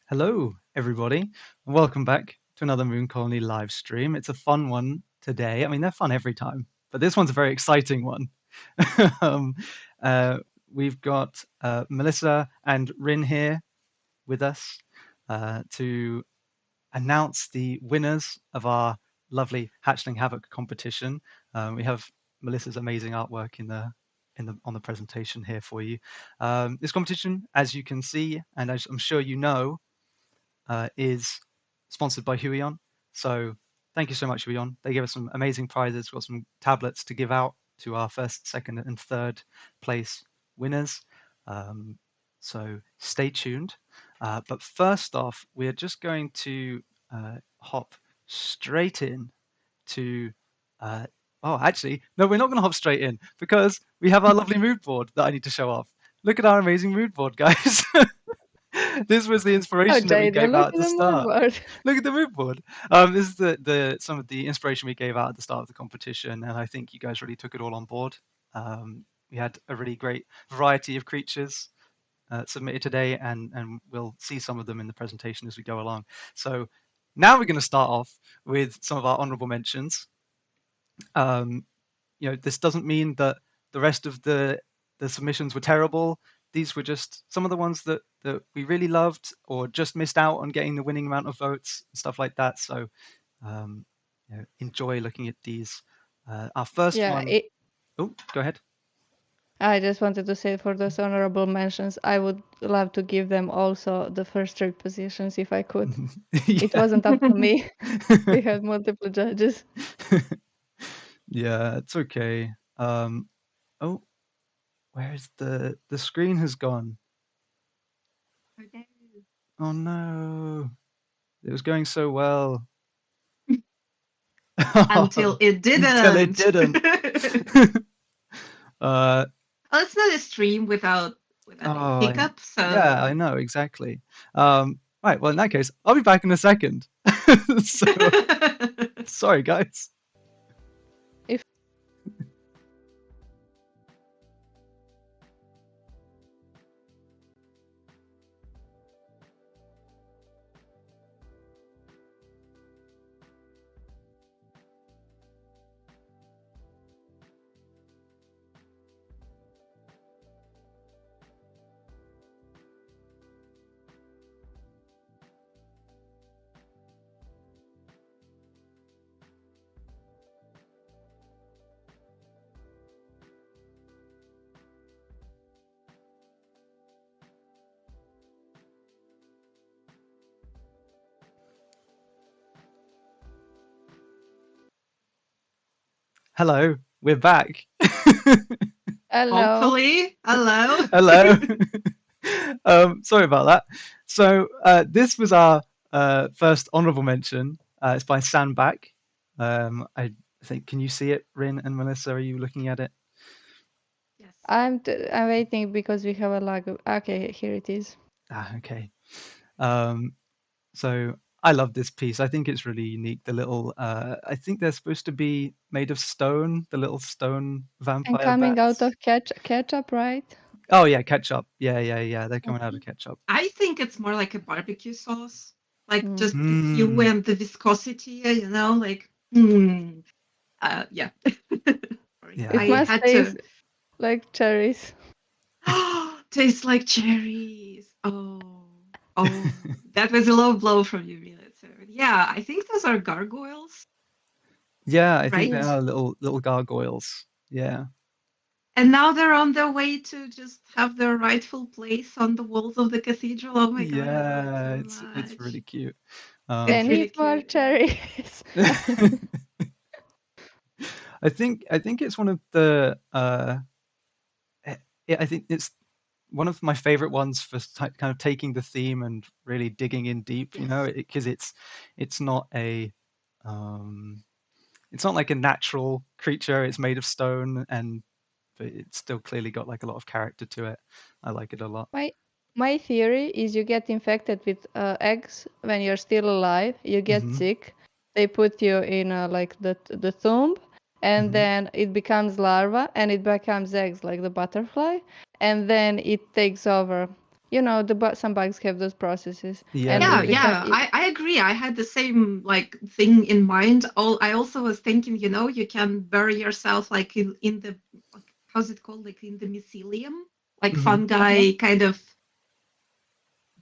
Hello, everybody, and welcome back to another Mooncolony live stream. It's a fun one today. I mean, they're fun every time, but this one's a very exciting one. um, we've got Melissa and Rin here with us to announce the winners of our lovely Hatchling Havoc competition. We have Melissa's amazing artwork on the presentation here for you. This competition, as you can see, and as I'm sure you know, is sponsored by Huion. So thank you so much, Huion. They gave us some amazing prizes. We've got some tablets to give out to our first, second, and third place winners. So stay tuned. But first off, we're just going to hop straight in to. Actually, no, we're not going to hop straight in because we have our lovely mood board that I need to show off. Look at our amazing mood board, guys. This was the Oh, inspiration that we Jada, gave look out at at the the mood start. board. Look at the mood board. This is the some of the inspiration we gave out at the start of the competition, and I think you guys really took it all on board. We had a really great variety of creatures submitted today, and we'll see some of them in the presentation as we go along. So now we're going to start off with some of our honourable mentions. This doesn't mean that the rest of the submissions were terrible. These were just some of the ones that we really loved or just missed out on getting the winning amount of votes and stuff like that. So enjoy looking at these. Our first Yeah, one. Oh, go ahead. I just wanted to say for those honorable mentions, I would love to give them also the first three positions if I could. It wasn't up to me. We had multiple judges. Yeah, it's okay. Oh, where's the screen has gone? Oh no. It was going so well. Until it didn't. Until it didn't. Well, it's not a stream without any hiccups. So Yeah, I know, exactly. Right, well, in that case, I'll be back in a second. So, sorry, guys. Hello, we're back. Hello. hopefully, hello. Hello. Sorry about that. So this was our first honourable mention. It's by Sandback. I think, can you see it, Rin and Melissa? Are you looking at it? Yes. I'm waiting because we have a lag. Okay, here it is. Okay. So I love this piece. I think it's really unique. The little, I think they're supposed to be made of stone. The little stone vampire And coming bats. out of ketchup, right? Oh yeah, ketchup. Yeah. They're coming out of ketchup. I think it's more like a barbecue sauce, like just the hue Mm. and the viscosity. Like yeah. Yeah. It I must had taste to. like cherries. Tastes like cherries. Oh, that was a low blow from you, Melissa. Yeah, I think those are gargoyles. Yeah, I think Right? they are little gargoyles. Yeah. And now they're on their way to just have their rightful place on the walls of the cathedral. Oh my god, I love it Yeah, so it's much. really cute. It's Can really eat more cute. cherries. I think it's one of the I think it's one of my favorite ones for kind of taking the theme and really digging in deep, Yes. because it's not a um it's not like a natural creature. It's made of stone, but it's still clearly got like a lot of character to it. I like it a lot. My theory is you get infected with eggs when you're still alive. You get Hmm. sick. They put you in like the tomb, and Hmm. then it becomes larva, and it becomes eggs like the butterfly, and then it takes over you know, some bugs have those processes. Yeah, And they Yeah, do. I agree. I had the same like thing in mind. I also was thinking, you can bury yourself like in the like, how's it called? Like in the mycelium, like Mhm. fungi kind of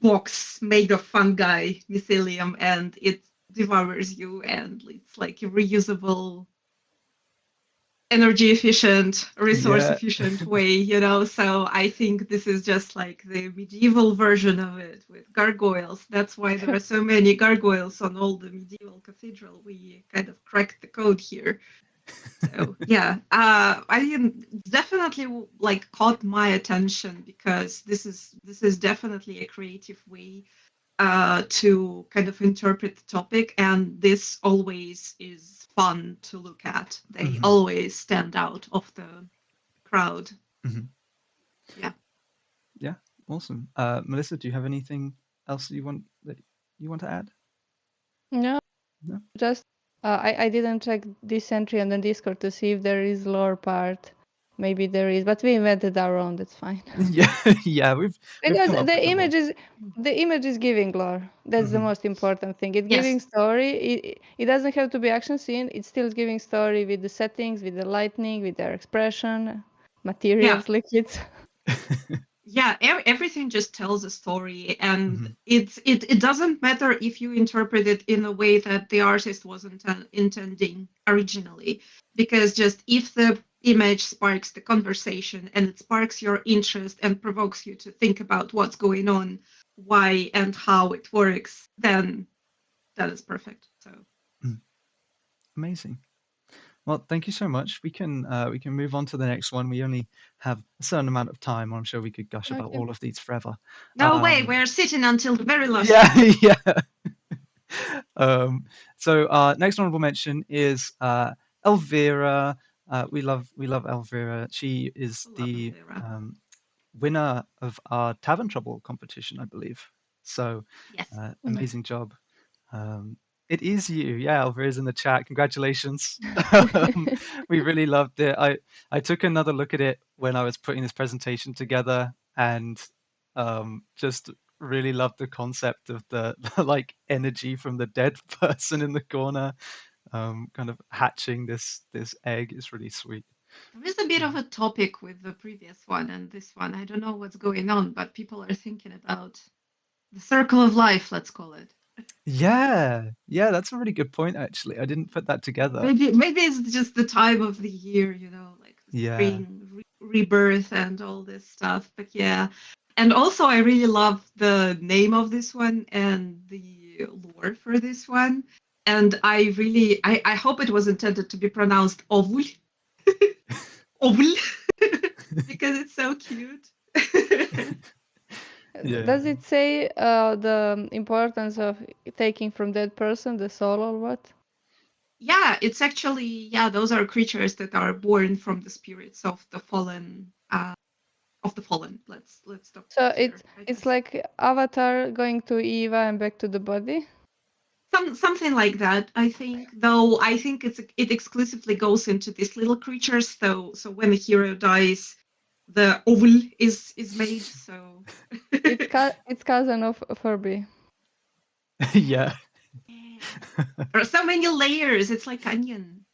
box made of fungi mycelium, and it devours you, and it's like a reusable, energy efficient, resource Yeah. efficient way. So I think this is just like the medieval version of it with gargoyles. That's why there are so many gargoyles on all the medieval cathedral. We kind of cracked the code here. So yeah, I definitely like caught my attention because this is definitely a creative way to kind of interpret the topic, and this always is fun to look at. They Mhm. always stand out of the crowd. Mhm. Yeah. Yeah, awesome. Melissa, do you have anything else you want to add? No, No? just I didn't check this entry on the Discord to see if there is lore part. Maybe there is, but we invented our own. That's fine. Yeah, yeah, we've Because come up with the law. the image is giving lore. That's the Mhm. most important thing. It's Yes. giving story. It doesn't have to be action scene. It's still giving story with the settings, with the lightning, with their expression, Yeah. materials, liquids. Yeah. Everything just tells a story, and Mhm. it doesn't matter if you interpret it in a way that the artist wasn't intending originally, because just if the image sparks the conversation and it sparks your interest and provokes you to think about what's going on, why and how it works, then that is perfect. So Mm. Amazing. Well, thank you so much. We can move on to the next one. We only have a certain amount of time. I'm sure we could gush about Okay. all of these forever. no way, we're sitting until the very last Yeah, one. yeah. So next honorable mention is Elvira. We love Elvira. She is Love the Elvira. winner of our Tavern Trouble competition, I believe. So Yes. amazing job. Um, it is you. Yeah, Elvira's in the chat. Congratulations. We really loved it. I took another look at it when I was putting this presentation together and just really loved the concept of the like energy from the dead person in the corner, kind of hatching this egg. Is really sweet. There is a bit of a topic with the previous one and this one. I don't know what's going on, but people are thinking about the circle of life, let's call it. Yeah, yeah, that's a really good point, actually. I didn't put that together. Maybe it's just the time of the year, like the Yeah. spring, rebirth, and all this stuff. But yeah, and also I really love the name of this one and the lore for this one. And I hope it was intended to be pronounced ovul, ovul, because it's so cute. Yeah. Does it say the importance of taking from that person the soul or what? Yeah, it's actually, yeah, those are creatures that are born from the spirits of the fallen. Let's stop So here. I it's just like Avatar going to Eva and back to the body. something like that. I think, though. I think it exclusively goes into these little creatures. So when the hero dies, the ovul is made. So It's cousin of Furby. Yeah. yeah. There are so many layers. It's like onion.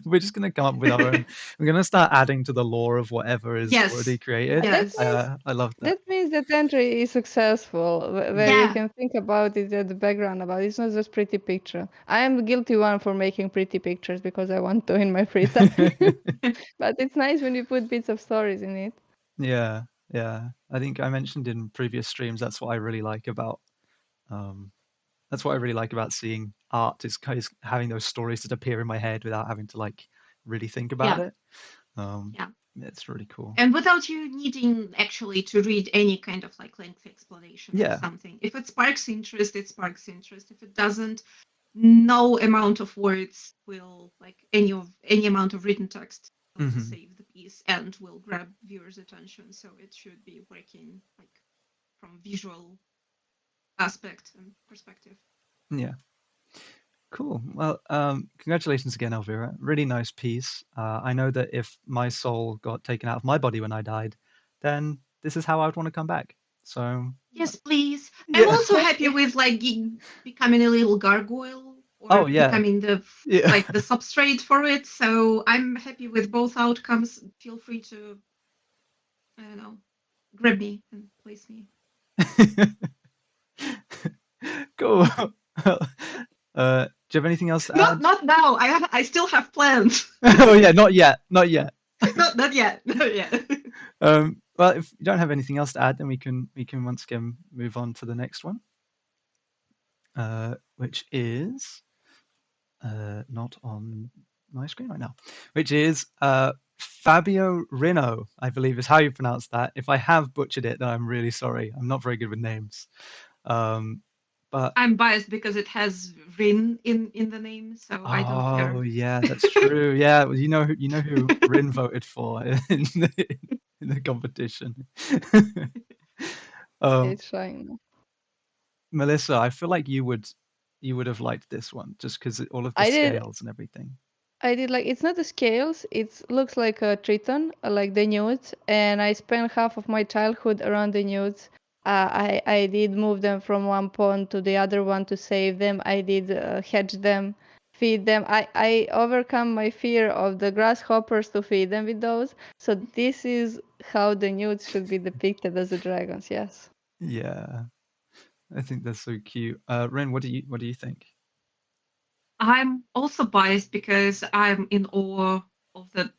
We're just gonna come up with our own. We're gonna start adding to the lore of whatever is already Yes, created. That yes, means I love that. that means that entry is successful, where you yeah. can think about it at the background about it. It's not just pretty picture. I am the guilty one for making pretty pictures because I want to in my free time. But it's nice when you put bits of stories in it. Yeah, yeah. I think I mentioned in previous streams that's what I really like about um that's what I really like about seeing art is having those stories that appear in my head without having to like really think about Yeah, it. Um, yeah. it's really cool. And without you needing actually to read any kind of like lengthy explanation or Yeah. something. If it sparks interest, it sparks interest. If it doesn't, no amount of words will, like any amount of written text will Hmm. save the piece and will grab viewers' attention. So it should be working like from visual aspect and perspective. Yeah. Cool. Well, congratulations again, Elvira. Really nice piece. I know that if my soul got taken out of my body when I died, then this is how I would want to come back. So Yes, please. I'm yeah. also happy with like becoming a little gargoyle or Oh yeah. becoming the Yeah. like the substrate for it. So I'm happy with both outcomes. Feel free to, I don't know, grab me and place me. Cool. Do you have anything else to add? Not now. I still have plans. Oh yeah, not yet. Not yet. not yet. Not yet. Well, if you don't have anything else to add, then we can once again move on to the next one, which is not on my screen right now, which is Fabio Rino, I believe is how you pronounce that. If I have butchered it, then I'm really sorry. I'm not very good with names. But I'm biased because it has Rin in the name, so I don't care. oh yeah, that's true. Yeah, well, you know who Rin voted for in the competition. It's fine. Melissa, I feel like you would have liked this one just because all of the I did. scales and everything. I did like it's not the scales. It looks like a triton, like the nudes. And I spent half of my childhood around the nudes. I did move them from one pond to the other one to save them. I did hedge them, feed them. I overcome my fear of the grasshoppers to feed them with those. So this is how the nudes should be depicted as the dragons. Yes. Yeah, I think that's so cute. Ren, what do you think? I'm also biased because I'm in awe of the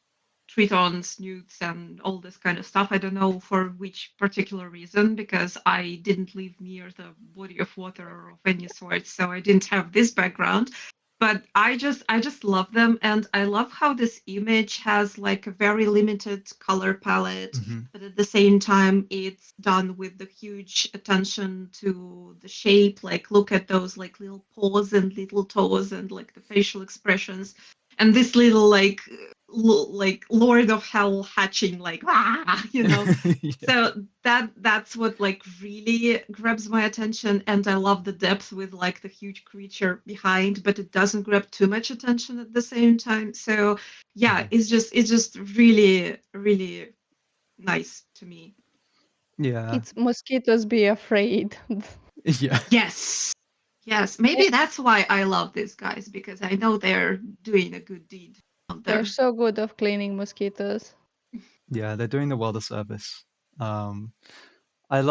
tritons, newts, and all this kind of stuff. I don't know for which particular reason, because I didn't live near the body of water of any sort, so I didn't have this background. But I just love them, and I love how this image has like a very limited color palette, Mhm. but at the same time it's done with the huge attention to the shape. Like look at those like little paws and little toes and like the facial expressions, and this little like like Lord of Hell hatching like Yeah. So that's what like really grabs my attention, and I love the depth with like the huge creature behind, but it doesn't grab too much attention at the same time. So yeah, Mhm. it's just really really nice to me. Yeah. It's mosquitoes be afraid. Yeah. Yes. Yes, maybe that's why I love these guys, because I know they're doing a good deed out They're there. so good of cleaning mosquitoes. Yeah, they're doing the world a service. Um, I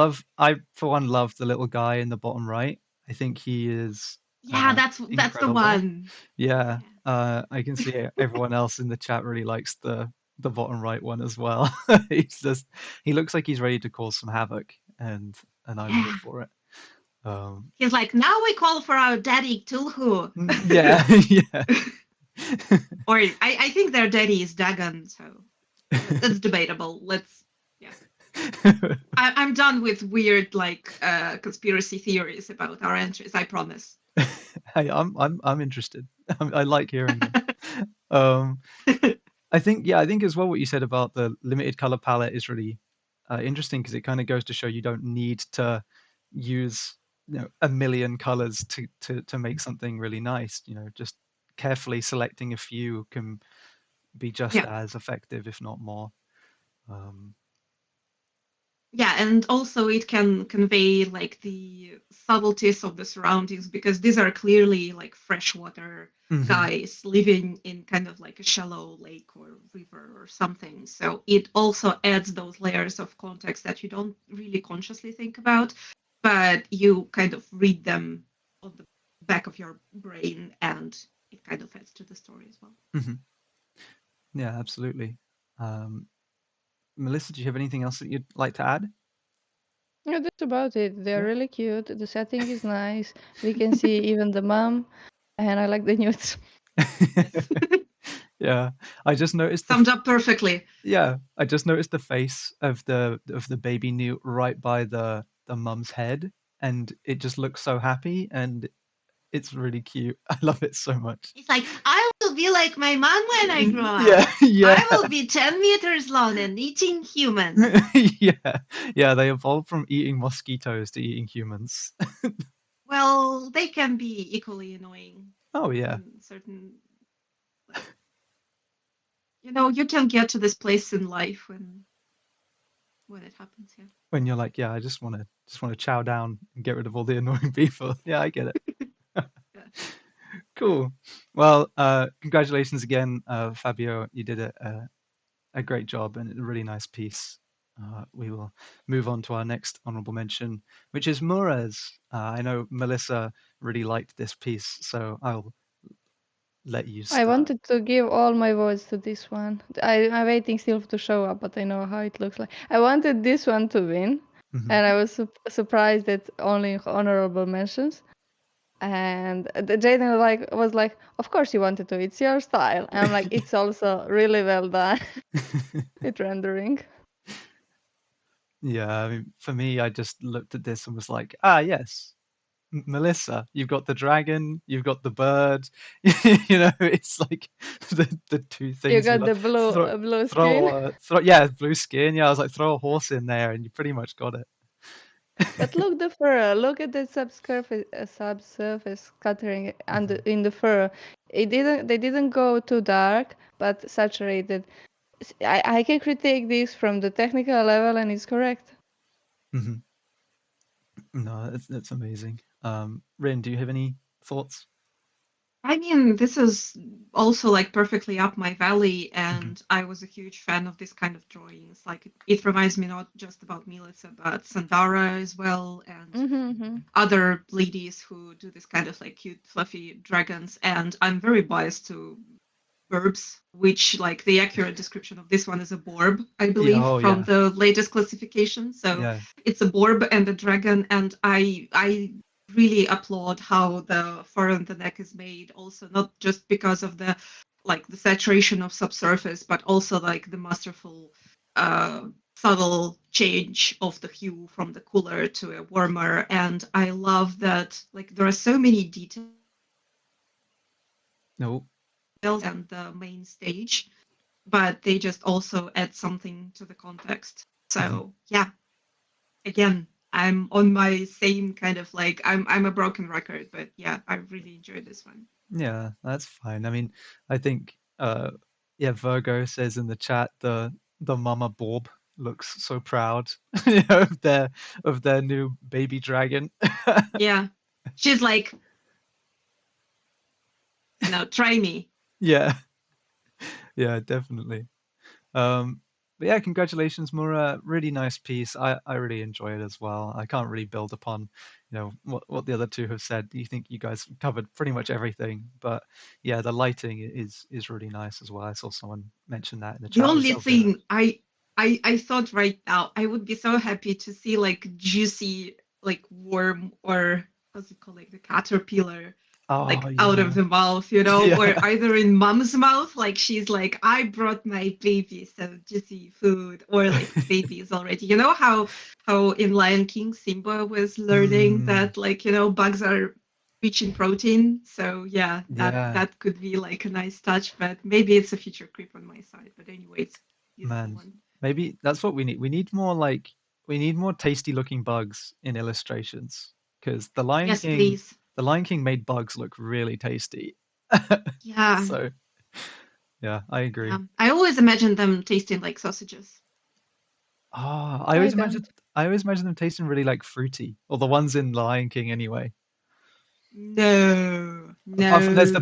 for one love the little guy in the bottom right. I think he is Yeah, that's the incredible. one. Yeah, Yeah. I can see everyone else in the chat really likes the bottom right one as well. He's just he looks like he's ready to cause some havoc, and I'm here Yeah. for it. Um, He's like, now we call for our daddy Tulhu. yeah, yeah. Or I think their daddy is Dagon, so that's debatable. Yeah. I'm done with weird like conspiracy theories about our entries. I promise. Hey, I'm interested. I like hearing them. Um, I think as well what you said about the limited color palette is really interesting because it kind of goes to show you don't need to use a million colors to make something really nice. Just carefully selecting a few can be just Yeah. as effective, if not more. Um, Yeah, and also it can convey like the subtleties of the surroundings, because these are clearly like freshwater mhm. guys living in kind of like a shallow lake or river or something. So it also adds those layers of context that you don't really consciously think about, but you kind of read them on the back of your brain, and it kind of adds to the story as well. Mhm. Yeah, absolutely. Um, Melissa, do you have anything else that you'd like to add? Yeah, that's about it. They're Yeah. really cute. The setting is nice. We can see even the mom, and I like the nudes. Yes. Yeah, I just noticed Summed up perfectly. yeah, I just noticed the face of the baby newt right by the mum's head, and it just looks so happy, and it's really cute. I love it so much. He's like, I will be like my mom when I grow up. Yeah, yeah, I will be 10 meters long and eating humans. yeah, yeah. They evolved from eating mosquitoes to eating humans. Well, they can be equally annoying Oh yeah, in certain, like, you can get to this place in life when when it happens. Yeah. When you're like, yeah, I just want to chow down and get rid of all the annoying people. Yeah, I get it. Yeah. Cool. Well, congratulations again, Fabio. You did a great job and a really nice piece. We will move on to our next honorable mention, which is Mura's. I know Melissa really liked this piece, so I'll let you I start. wanted to give all my votes to this one. I'm waiting still to show up, but I know how it looks like. I wanted this one to win, Mhm. and I was surprised that only honorable mentions. And Jaden was like, "Of course you wanted to. It's your style." And I'm like, "It's also really well done with rendering." Yeah, I mean, for me, I just looked at this and was like, ah, yes, Melissa, you've got the dragon, you've got the bird. It's like the two You things you got love. the blue Throw, blue throw, skin. yeah, blue skin. Yeah, I was like, throw a horse in there, and you pretty much got it. But look the fur. Look at the subsurface scattering and in the fur. They didn't go too dark, but saturated. I can critique this from the technical level, and it's correct. Hmm. No, that's amazing. Rin, do you have any thoughts? I mean, this is also like perfectly up my valley, Mm-hmm. and I was a huge fan of this kind of drawings. Like it reminds me not just about Melissa, but Sandara as well, and other ladies who do this kind of like cute, fluffy dragons. And I'm very biased to Burbs, which like the accurate description of this one is a Borb, I believe, Oh, from yeah. the latest classification. So Yeah. it's a Borb and a dragon, and I really applaud how the fur on the neck is made. Also, not just because of the saturation of subsurface, but also like the masterful, subtle change of the hue from the cooler to a warmer. And I love that like there are so many details. No. And the main stage, but they just also add something to the context. So yeah, again, I'm on my same kind of like I'm a broken record, but yeah, I really enjoyed this one. Yeah, that's fine. I mean, I think Virgo says in the chat the mama Bob looks so proud of their new baby dragon. Yeah, she's like, try me. Yeah. Yeah, definitely. But yeah, congratulations, Mura. Really nice piece. I really enjoy it as well. I can't really build upon, what the other two have said. You think you guys covered pretty much everything, but yeah, the lighting is really nice as well. I saw someone mention that in the The chat. only thing I thought right now, I would be so happy to see like juicy like worm, or what's it called, like the caterpillar, like out of the mouth, Yeah. or either in mom's mouth, like she's like, I brought my baby some juicy food, or like the baby is already, how in Lion King Simba was learning that like, bugs are rich in protein. So yeah, that could be like a nice touch, but maybe it's a future creep on my side. But anyway, it's Man, one. maybe that's what we need. We need more tasty looking bugs in illustrations, because the Lion King, Please. the Lion King made bugs look really tasty. Yeah. So, yeah, I agree. Yeah. I always imagine them tasting like sausages. Oh, I always imagine them tasting really like fruity, or the ones in Lion King anyway. No. Apart from there's the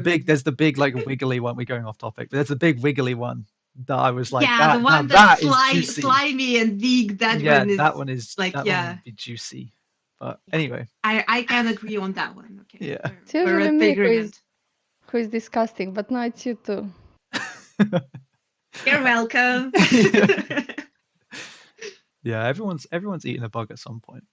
big like wiggly one. We're going off topic, but there's the big wiggly one that I was like, yeah, the one that that's is juicy. slimy and big. That one is like, that one would be juicy. But anyway, I can agree on that one. Okay. Yeah. It's usually me who is disgusting, but now it's you too. You're welcome. Yeah, everyone's eaten a bug at some point.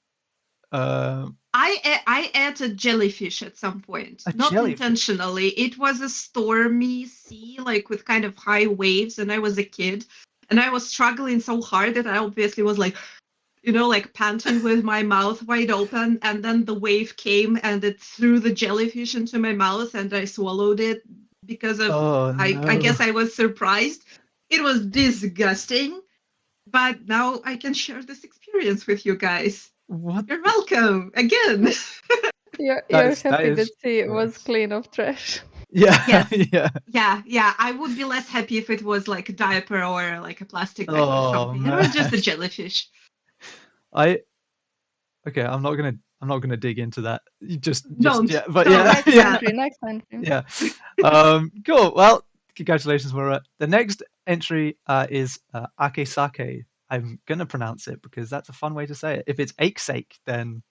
I ate a jellyfish at some point, not intentionally. It was a stormy sea, like with kind of high waves, and I was a kid, and I was struggling so hard that I obviously was like, like panting with my mouth wide open, and then the wave came and it threw the jellyfish into my mouth, and I swallowed it because of I guess I was surprised. It was disgusting, but now I can share this experience with you guys. What? You're welcome again. You're happy that sea was clean of trash. Yeah. Yes. Yeah. I would be less happy if it was like a diaper or like a plastic bag or something. It was just a jellyfish. Okay, I'm not gonna dig into that. Just Don't, yeah, but don't. yeah, Next yeah, Yeah. entry, next entry. yeah. Cool. Well, congratulations, Maura. The next entry is Akesake. I'm gonna pronounce it because that's a fun way to say it. If it's Akesake, then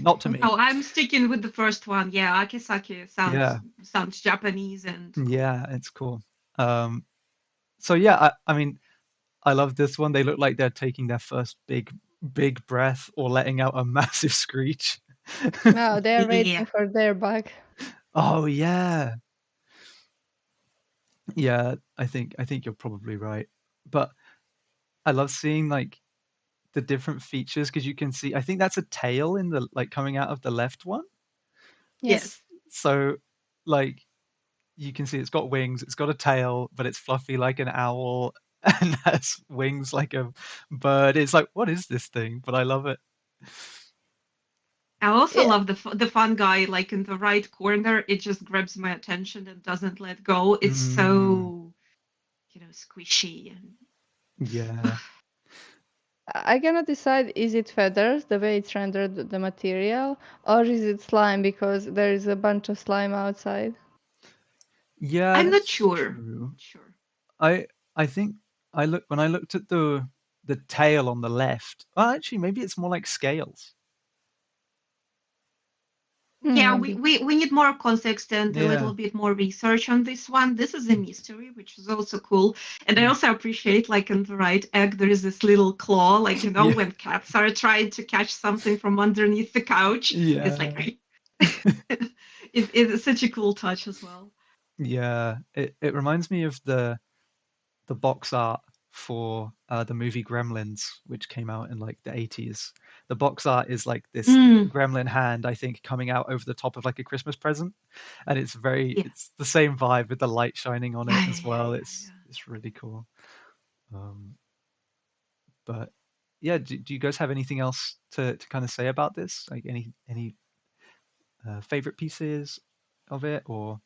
not to me. No, I'm sticking with the first one. Yeah, Akisake Yeah, sounds Japanese and cool. yeah, it's cool. Um, so yeah, I mean, I love this one. They look like they're taking their first big breath or letting out a massive screech. No, they're Yeah. waiting for their bug. Oh yeah. Yeah, I think you're probably right. But I love seeing like the different features because you can see I think that's a tail in the like coming out of the left one. Yes. Yes. So like you can see it's got wings, it's got a tail, but it's fluffy like an owl and has wings like a bird. It's like, what is this thing? But I love it. I also Yeah, love the fun guy, like in the right corner. It just grabs my attention and doesn't let go. It's Mm, so, squishy and yeah. I cannot decide is it feathers, the way it's rendered the material, or is it slime because there is a bunch of slime outside. Yeah, I'm not that's sure. I'm true. not sure. I I think when I looked at the tail on the left. Well, actually, maybe it's more like scales. Yeah, we, Maybe. we, we need more context and a Yeah. little bit more research on this one. This is a mystery, which is also cool. And I Mm. also appreciate, like, in the right egg, there is this little claw, like, Yeah. when cats are trying to catch something from underneath the couch. It's Yeah. like, it's such a cool touch as well. Yeah. It reminds me of the box art for the movie Gremlins, which came out in like the 80s. The box art is like this Mm, gremlin hand, I think, coming out over the top of like a Christmas present, and yeah. it's the same vibe with the light shining on Yeah, it yeah, as yeah, well. yeah, It's really cool. Um, but yeah, do you guys have anything else to kind of say about this? Like any favorite pieces of it or?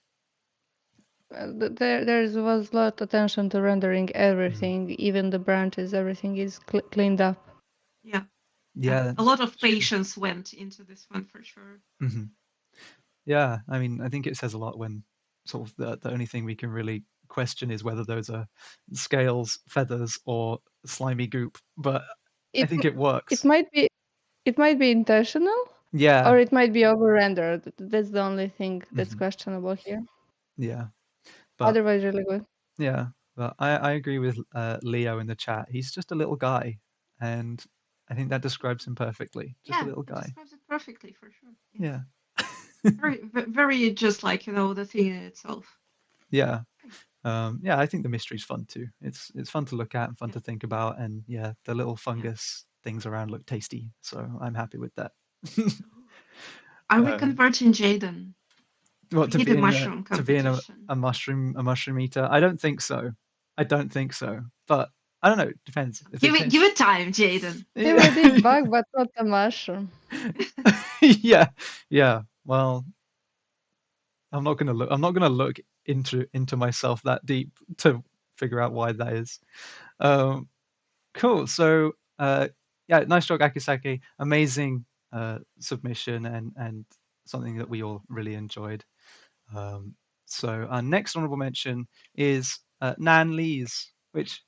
There was a lot of attention to rendering Mm. everything, even the branches, everything is cleaned up. yeah. Yeah. Yeah, A that's lot of true. patience went into this one for sure. Hmm. Yeah, I mean, I think it says a lot when sort of the only thing we can really question is whether those are scales, feathers, or slimy goop. But I It think m- it it works. might be it might be intentional, Yeah. or it might be over rendered. That's the only thing that's Hmm. questionable here. Yeah. But Otherwise, really good. yeah, but I agree with Leo in the chat. He's just a little guy, and I think that describes him perfectly. Just a Yeah, little it guy. describes it perfectly for sure. Yeah. Yeah. Very just like, the thing in itself. Yeah. Yeah, I think the mystery's fun too. It's fun to look at and fun Yeah. to think about, and yeah, the little Yeah. fungus things around look tasty, so I'm happy with that. Are we uh, converting Jaden? what We need a mushroom to be in competition. a mushroom eater? I don't think so. I don't think so. But I don't know. It depends. If it Give tastes, it time, Jaden. Give a yeah, deep bug, but not a mushroom. yeah, yeah. Well, I'm not gonna look into myself that deep to figure out why that is. Um, Cool. So, yeah, nice job, Akisaki. Amazing submission and something that we all really enjoyed. Um, so, our next honorable mention is Nan Lee's, which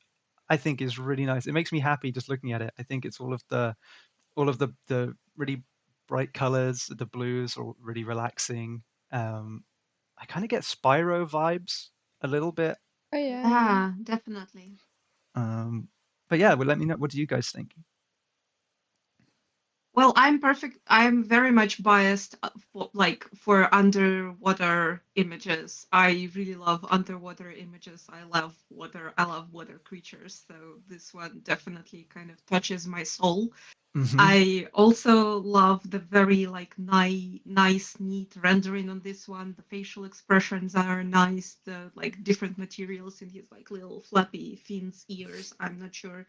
I think is really nice. It makes me happy just looking at it. I think it's all of the really bright colors, the blues are really relaxing. I kind of get Spyro vibes a little bit. Oh yeah, yeah. Yeah, definitely. Um, but yeah, well, let me know. What do you guys think? Well, I'm very much biased for underwater images. I really love underwater images. I love water. I love water creatures. So this one definitely kind of touches my soul. Hmm. I also love the very like nice, neat rendering on this one. The facial expressions are nice. The like different materials in his like little flappy fins, ears. I'm not sure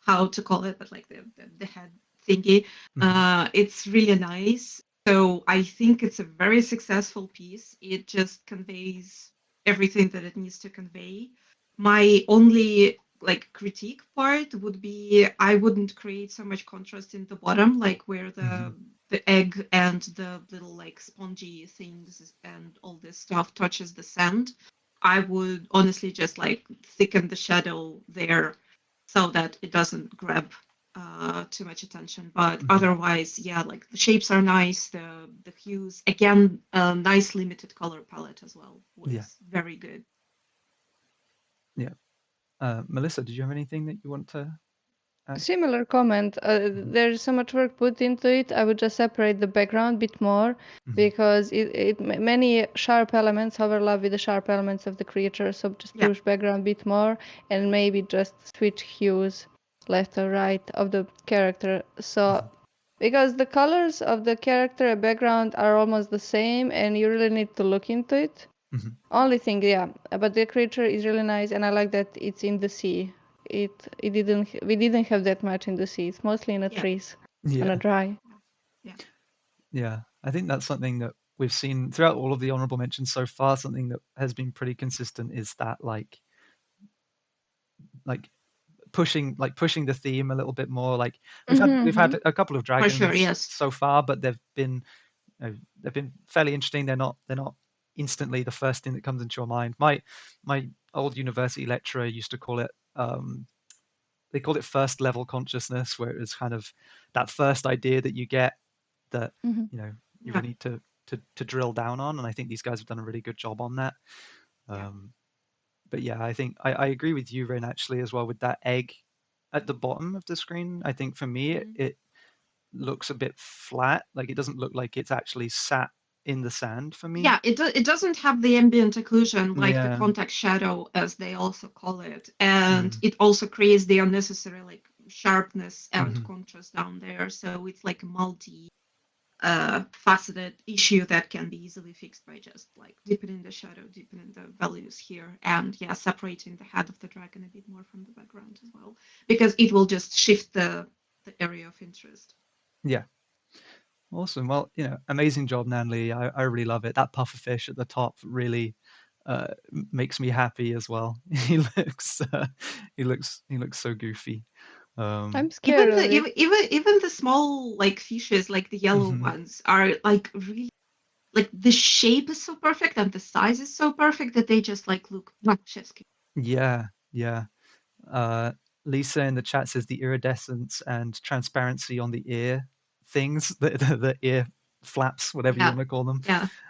how to call it, but like the head thingy. Hmm. It's really nice. So I think it's a very successful piece. It just conveys everything that it needs to convey. My only like critique part would be I wouldn't create so much contrast in the bottom, like where the egg and the little like spongy things and all this stuff touches the sand. I would honestly just like thicken the shadow there so that it doesn't grab too much attention. But otherwise, yeah, like the shapes are nice, the hues, again, a nice limited color palette as well was very good. Yeah. Melissa, did you have anything that you want to add? Similar comment. There's so much work put into it. I would just separate the background a bit more because many sharp elements overlap with the sharp elements of the creature. So just push background a bit more and maybe just switch hues left or right of the character. So because the colors of the character and background are almost the same and you really need to look into it. Only thing, but the creature is really nice and I like that it's in the sea. We didn't have that much in the sea. It's mostly in the trees on a dry. Yeah, I think that's something that we've seen throughout all of the honorable mentions so far. Something that has been pretty consistent is that like pushing the theme a little bit more. Like we've had a couple of dragons so far, but they've been fairly interesting. They're not instantly the first thing that comes into your mind. My old university lecturer used to call it they called it first level consciousness, where it was kind of that first idea that you get that you know you really need to drill down on, and I think these guys have done a really good job on that. But yeah, I think I agree with you, Rin, actually, as well, with that egg at the bottom of the screen. I think for me it looks a bit flat, like it doesn't look like it's actually sat in the sand for me. Yeah, it doesn't have the ambient occlusion like the contact shadow, as they also call it, and it also creates the unnecessary like sharpness and contrast down there. So it's like a multi faceted issue that can be easily fixed by just like deepening the shadow, deepening the values here, and separating the head of the dragon a bit more from the background as well, because it will just shift the area of interest. Yeah. Awesome. Well, amazing job, Nanli. I really love it. That pufferfish at the top really makes me happy as well. He looks so goofy. I'm scared. Even the small like fishes, like the yellow ones, are like really like the shape is so perfect and the size is so perfect that they just like look like chef's kiss. Yeah. Lisa in the chat says the iridescence and transparency on the ear things, the ear flaps, whatever you want to call them.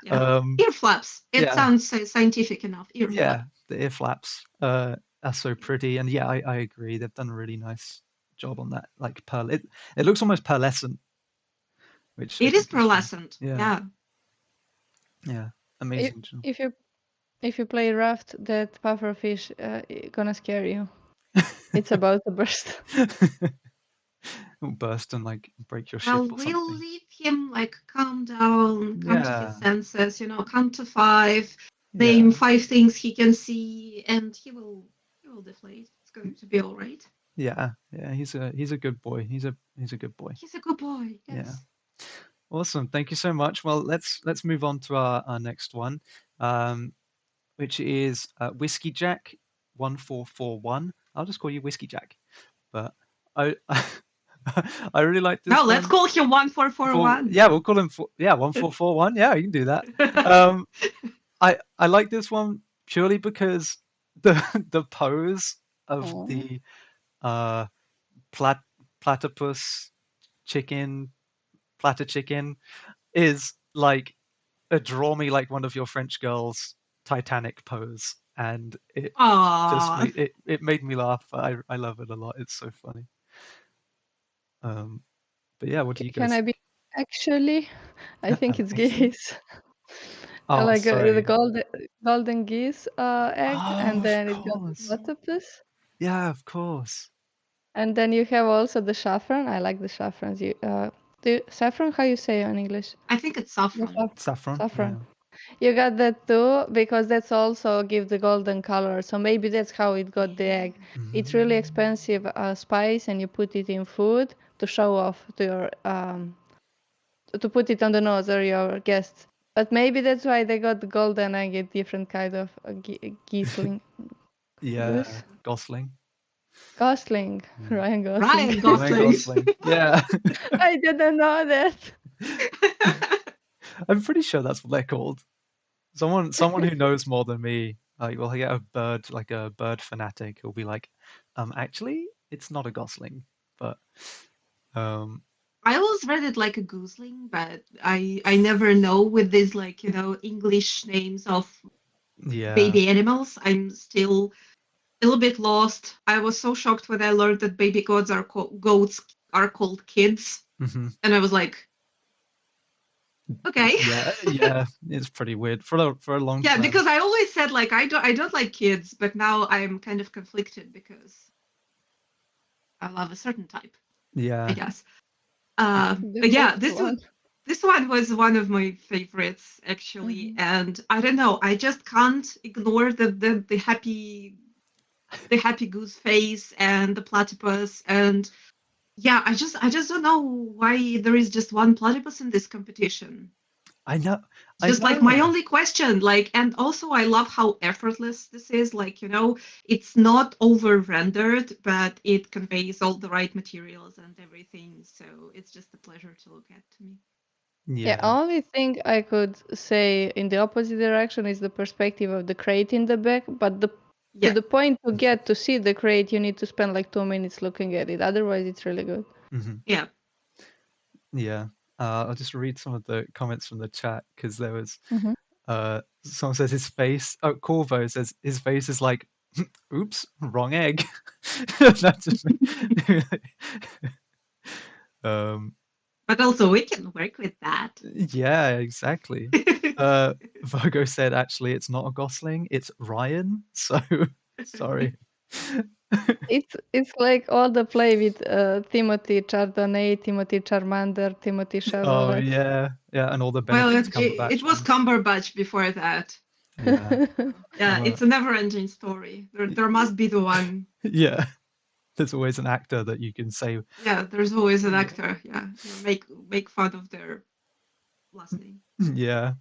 Ear flaps. It sounds scientific enough. Ear flaps. The ear flaps are so pretty, and I agree. They've done a really nice job on that. Like it looks almost pearlescent, which it is pearlescent. Yeah, amazing. If you play raft, that pufferfish gonna scare you. It's about to burst. It'll burst and like break your ship or something. We'll leave him like calm down, come to his senses, count to 5, name 5 things he can see, and he will deflate. It's going to be all right. Yeah, he's a good boy. He's a good boy. He's a good boy. Yes. Yeah. Awesome. Thank you so much. Well, let's move on to our next one, which is Whiskey Jack 1441. I'll just call you Whiskey Jack. But I really like this. No, let's call him 1441. Yeah, we'll call him 1441. Yeah, you can do that. I like this one purely because the pose of the platypus chicken, platter chicken is like a draw me like one of your French girls Titanic pose, and it just it made me laugh. I love it a lot. It's so funny. But yeah, what do you guys? Can I be actually? I think it's geese. Oh, like sorry. the golden geese egg, and then it got platypus. Yeah, of course. And then you have also the saffron. I like the saffrons. Saffron, how you say it in English? I think it's saffron. Saffron. Yeah. You got that too, because that's also give the golden color. So maybe that's how it got the egg. It's really expensive spice, and you put it in food to show off to your to put it on the nose or your guests. But maybe that's why they got the golden egg, a different kind of geeseling. Yeah, gosling. Gosling. Yeah. Ryan Gosling. Ryan Ryan Gosling. Gosling. Yeah. I didn't know that. I'm pretty sure that's what they're called. Someone who knows more than me, like, will get a bird fanatic who'll be like, actually, it's not a Gosling, but um, I always read it like a goosling, but I never know with these like English names of yeah. baby animals. I'm still a little bit lost. I was so shocked when I learned that baby goats are called kids, Mhm. and I was like, okay. Yeah, it's pretty weird for a long Yeah, time. because I always said like I don't like kids, but now I'm kind of conflicted because I love a certain type, I Yeah. guess. The But yeah, best one. this one was one of my favorites actually, and I don't know, I just can't ignore the happy goose face and the platypus, and yeah, I just don't know why there is just one platypus in this competition. I know. Just like my only question, like, and also I love how effortless this is. Like, it's not over rendered, but it conveys all the right materials and everything. So it's just a pleasure to look at to me. Yeah, only thing I could say in the opposite direction is the perspective of the crate in the back, but to the point to get to see the crate, you need to spend like 2 minutes looking at it. Otherwise, it's really good. Mhm. Yeah. Yeah. I'll just read some of the comments from the chat because there was Mhm. someone says his face. Oh, Corvo says his face is like, oops, wrong egg. That's just But also we can work with that. Yeah, exactly. Virgo said actually it's not a Gosling, it's Ryan. So sorry. It's like all the play with Timothy Chardonnay, Timothy Charmander, Timothy Oh Chalamet. yeah, and all the Well, Benedict it was Cumberbatch before that. Yeah. Yeah, it's a never-ending story. There must be the one. Yeah. There's always an actor that you can say. Yeah, there's always an actor. Yeah, make fun of their last name. Yeah.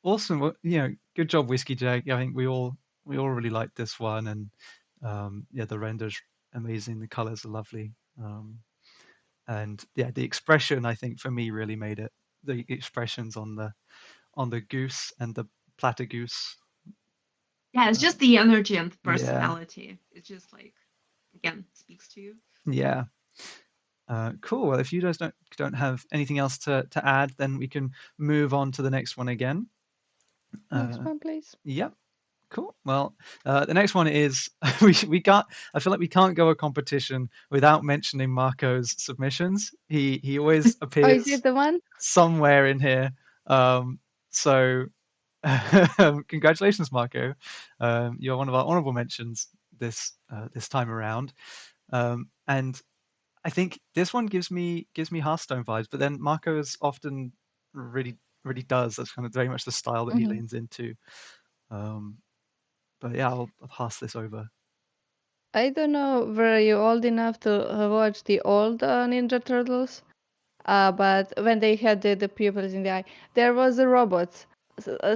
Awesome. Well, good job, Whiskey Jag. I think we all really liked this one, and yeah, the render's amazing. The colors are lovely, and yeah, the expression I think for me really made it. The expressions on the goose and the platter goose. Yeah, it's just the energy and the personality. It's just like, again, speaks to you. Yeah. Cool. Well, if you guys don't have anything else to add, then we can move on to the next one again. Next one, please. Yep. Cool. Well, the next one is we can't. I feel like we can't go a competition without mentioning Marco's submissions. He always appears is it the one? somewhere in here. So congratulations, Marco. You're one of our honorable mentions this time around. And I think this one gives me Hearthstone vibes, but then Marco's often really does. That's kind of very much the style that he leans into. But yeah, I'll pass this over. I don't know, were you old enough to watch the old Ninja Turtles? But when they had the pupils in the eye, there was a robot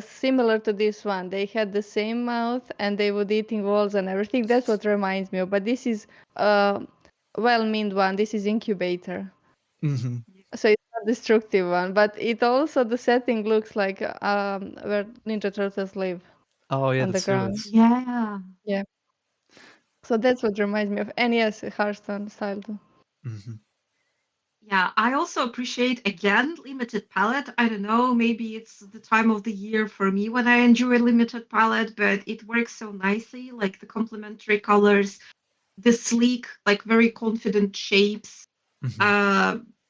similar to this one. They had the same mouth and they would eating walls and everything. That's what reminds me of. But this is well-meaned one. This is Incubator. Mm-hmm. So it's not destructive one, but it also the setting looks like where Ninja Turtles live. Oh yeah, on the ground. sewers. Yeah. So that's what reminds me of. And yes, Hearthstone style too. Mm-hmm. Yeah, I also appreciate, again, limited palette. I don't know, maybe it's the time of the year for me when I enjoy limited palette, but it works so nicely, like the complementary colors, the sleek, like very confident shapes.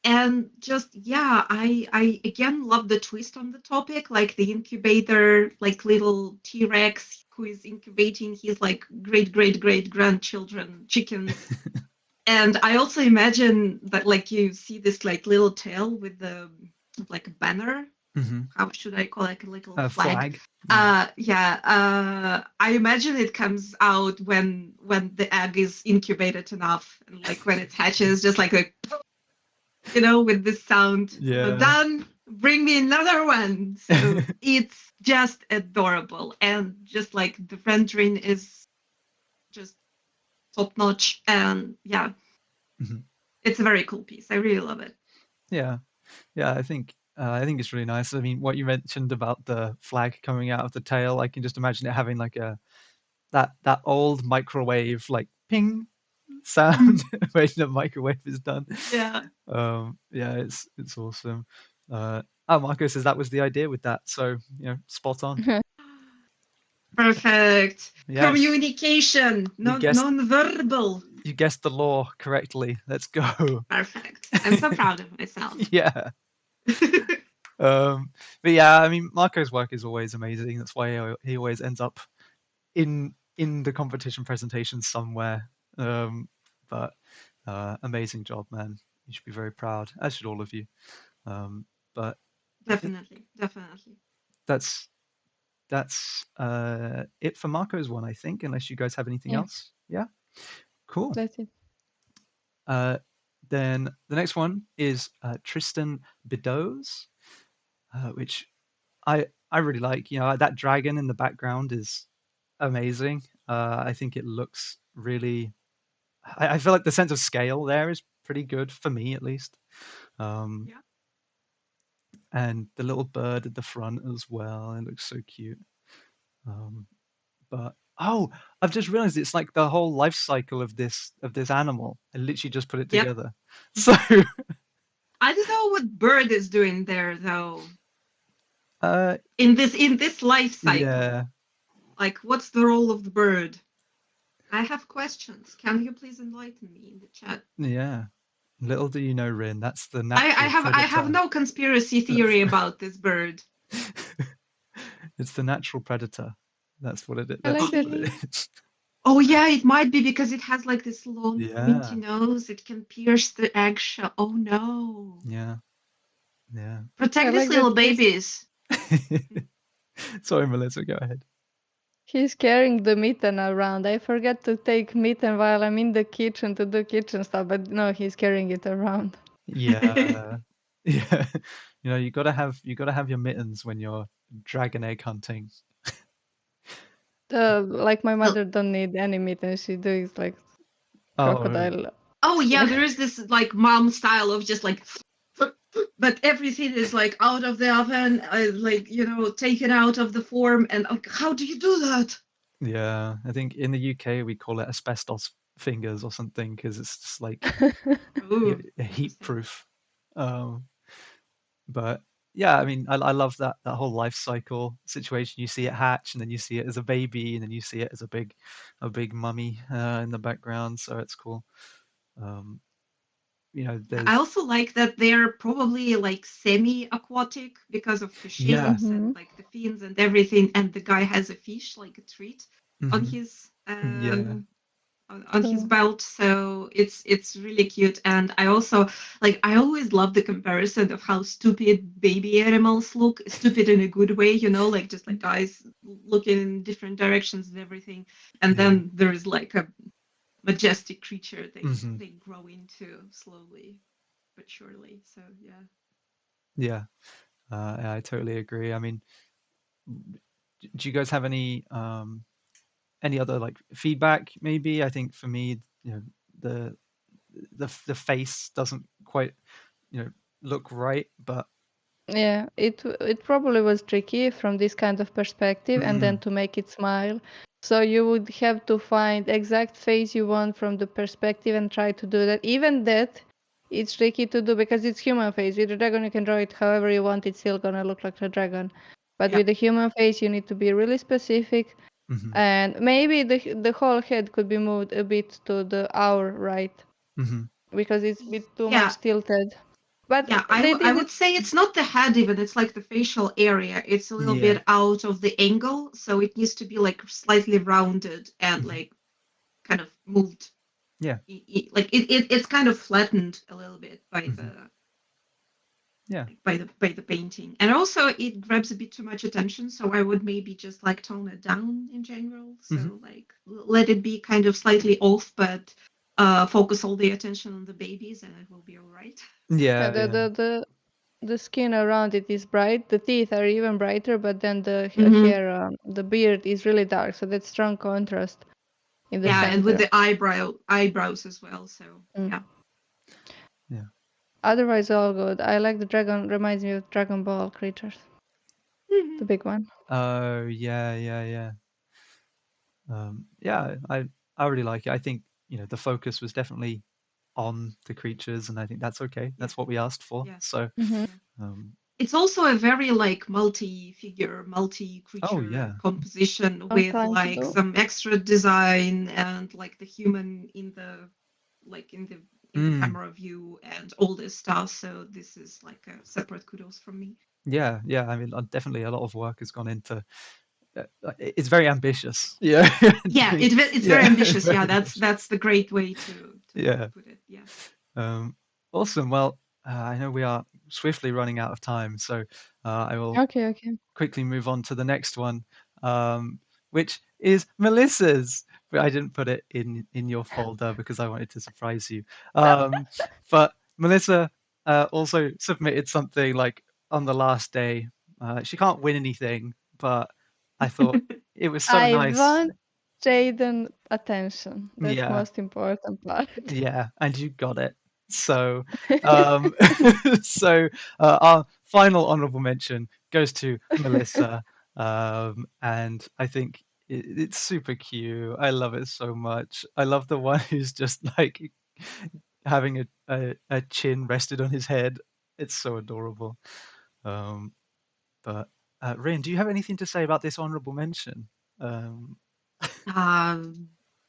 And just, yeah, I again love the twist on the topic, like the incubator, like little T-Rex who is incubating his like great grandchildren chickens. And I also imagine that like you see this like little tail with the like a banner. Mm-hmm. How should I call it? Like a little flag. I imagine it comes out when the egg is incubated enough, and like when it hatches, just like with this sound. Yeah. Done. Bring me another one. So it's just adorable, and just like the rendering is just top notch, and yeah, Mhm. it's a very cool piece. I really love it. Yeah, yeah. I think it's really nice. I mean, what you mentioned about the flag coming out of the tail, I can just imagine it having like that old microwave like ping sound when the microwave is done. Yeah. Yeah, it's awesome. Marco says that was the idea with that, so spot on. Perfect. Yes, Communication, you guessed non-verbal. you guessed the law correctly. Let's go. Perfect. I'm so proud of myself. Yeah. But yeah, I mean, Marco's work is always amazing. That's why he always ends up in the competition presentation somewhere. But amazing job, man. You should be very proud, as should all of you. But Definitely. that's it for Marco's one, I think, unless you guys have anything Yeah. else. Yeah, cool. That's it. Then the next one is Tristan Bidot's, which I really like. That dragon in the background is amazing. I think it looks really. I feel like the sense of scale there is pretty good for me, at least. Yeah. And the little bird at the front as well. It looks so cute. But I've just realized it's like the whole life cycle of this animal. I literally just put it Yep. together. So I don't know what bird is doing there though. uh In this life cycle. yeah. Like, what's the role of the bird? I have questions. Can you please enlighten me in the chat? Yeah. Little do you know, Rin, that's the natural I have predator. no conspiracy theory about this bird. It's the natural predator. That's what it is. I like That's that what it is. Oh yeah, it might be because it has like this long Yeah. pointy nose. It can pierce the eggshell. Oh no. Yeah. Yeah. Protect I these like little that babies. Sorry, Melissa, go ahead. he's carrying the mitten around. I forget to take mitten while I'm in the kitchen to do kitchen stuff, but no, he's carrying it around. Yeah. Yeah. You gotta have your mittens when you're dragon egg hunting. Like my Well, mother don't need any mitten. She does like Oh, crocodile. oh yeah, Yeah. there is this like mom style of just like, but everything is like out of the oven, like taken out of the form. And how do you do that? yeah. I think in the UK we call it asbestos fingers or something because it's just like Ooh, heat interesting. proof. But yeah, I mean, I love that whole life cycle situation. You see it hatch, and then you see it as a baby, and then you see it as a big mummy in the background. So it's cool. I There's also like that they're probably like semi-aquatic because of the yeah, shapes and like the fins and everything. And the guy has a fish, like a treat, on mhm, his yeah, on his belt. So it's really cute. And I also I always love the comparison of how stupid baby animals look, stupid in a good way, like just like eyes looking in different directions and everything. And yeah, then there is like a majestic creature mhm, they grow into slowly but surely. So yeah. yeah. I totally agree. I mean, do you guys have any other like feedback? Maybe I think for me, the the face doesn't quite look right, but Yeah, it probably was tricky from this kind of perspective and then mm, to make it smile. So you would have to find exact face you want from the perspective and try to do that. Even that, it's tricky to do because it's human face. With a dragon, you can draw it however you want. It's still gonna look like a dragon. But Yeah. with a human face, you need to be really specific. mhm, And maybe the whole head could be moved a bit to the hour right mhm, because it's a bit too Yeah. much tilted. But Yeah, they I did it. would say it's not the head even, it's like the facial area. It's a little yeah, bit out of the angle, so it needs to be like slightly rounded and mhm, like kind of moved. yeah, Like it's kind of flattened a little bit by mhm, yeah, the painting. And also it grabs a bit too much attention, so I would maybe just like tone it down in general. mhm, So like let it be kind of slightly off, but focus all the attention on the babies and it will be all right. Yeah, yeah, the, yeah, the the the skin around it is bright. The teeth are even brighter, but then the Mm-hmm. hair, the beard is really dark. So that's strong contrast. in the Yeah, center. and with the eyebrows as well. So yeah. Yeah. Otherwise, all good. I like the dragon. Reminds me of Dragon Ball creatures, the big one. Oh yeah, yeah, yeah. Yeah, I really like it. I think the focus was definitely on the creatures, and I think that's okay. That's what we asked for. Yeah. So, Mm-hmm. It's also a very like multi-figure, oh multi-creature yeah, composition All with time to like do. some extra design and like the human in the like in the camera view and all this stuff. So this is like a separate kudos from me. yeah, yeah. I mean, definitely a lot of work has gone into. It's very ambitious. Yeah. Yeah, it's very Yeah, ambitious. very Yeah, ambitious. that's the great way to Yeah. put it. Yeah. Awesome. Well, I know we are swiftly running out of time, so I will Okay. quickly move on to the next one, um, which is Melissa's. But I didn't put it in your folder because I wanted to surprise you. But Melissa also submitted something like on the last day. She can't win anything, but I thought it was so I nice. want Jaden attention. That's Yeah, most important part. yeah, and you got it. So, um, so our final honorable mention goes to Melissa, and I think it's super cute. I love it so much. I love the one who's just like having a chin rested on his head. It's so adorable. Um, but Rin, do you have anything to say about this honorable mention? Um,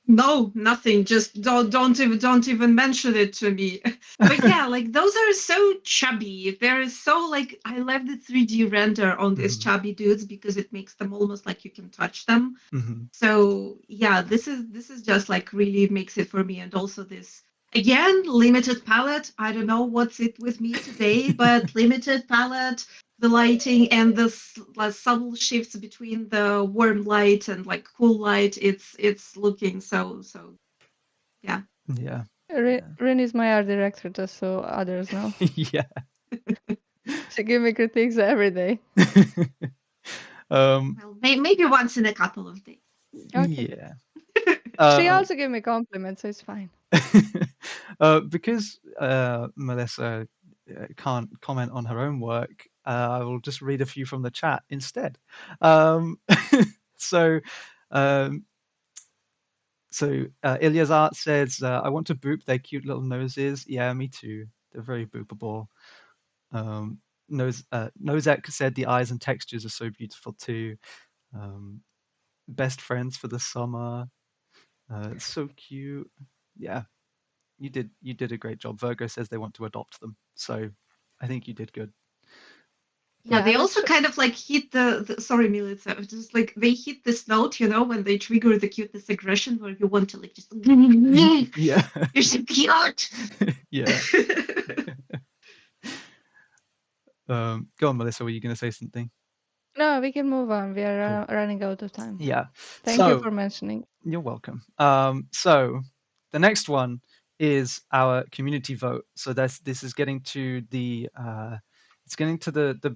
No, nothing. Just don't even mention it to me. But yeah, like those are so chubby. They're so like I love the 3D render on these mhm, chubby dudes because it makes them almost like you can touch them. mhm, So yeah, this is just like really makes it for me. And also this again, limited palette. I don't know what's it with me today, but limited palette, the lighting and the like, subtle shifts between the warm light and like cool light. It's looking so yeah. yeah, Rin is my art director, just so others know. yeah. She give me critiques every day. um, Well, maybe once in a couple of days. Okay. yeah. She Uh, also give me compliments, so it's fine. because Melissa can't comment on her own work, I will just read a few from the chat instead. Um, so, um, Ilya's art says, "I want to boop their cute little noses." Yeah, me too. They're very boopable. Nozek said the eyes and textures are so beautiful too. Um, Best friends for the summer. It's so cute. Yeah, you did a great job. Virgo says they want to adopt them, so I think you did good. Yeah, Yeah, they that's also true. kind of like hit the sorry, Milica, just like they hit this note, when they trigger the cuteness aggression where you want to like just Yeah, you're so cute. yeah. Go on, Melissa. Were you going to say something? No, we can move on. We are Cool. running out of time. Yeah. Thank you So for mentioning. you're welcome. So the next one is our community vote. So this is getting to the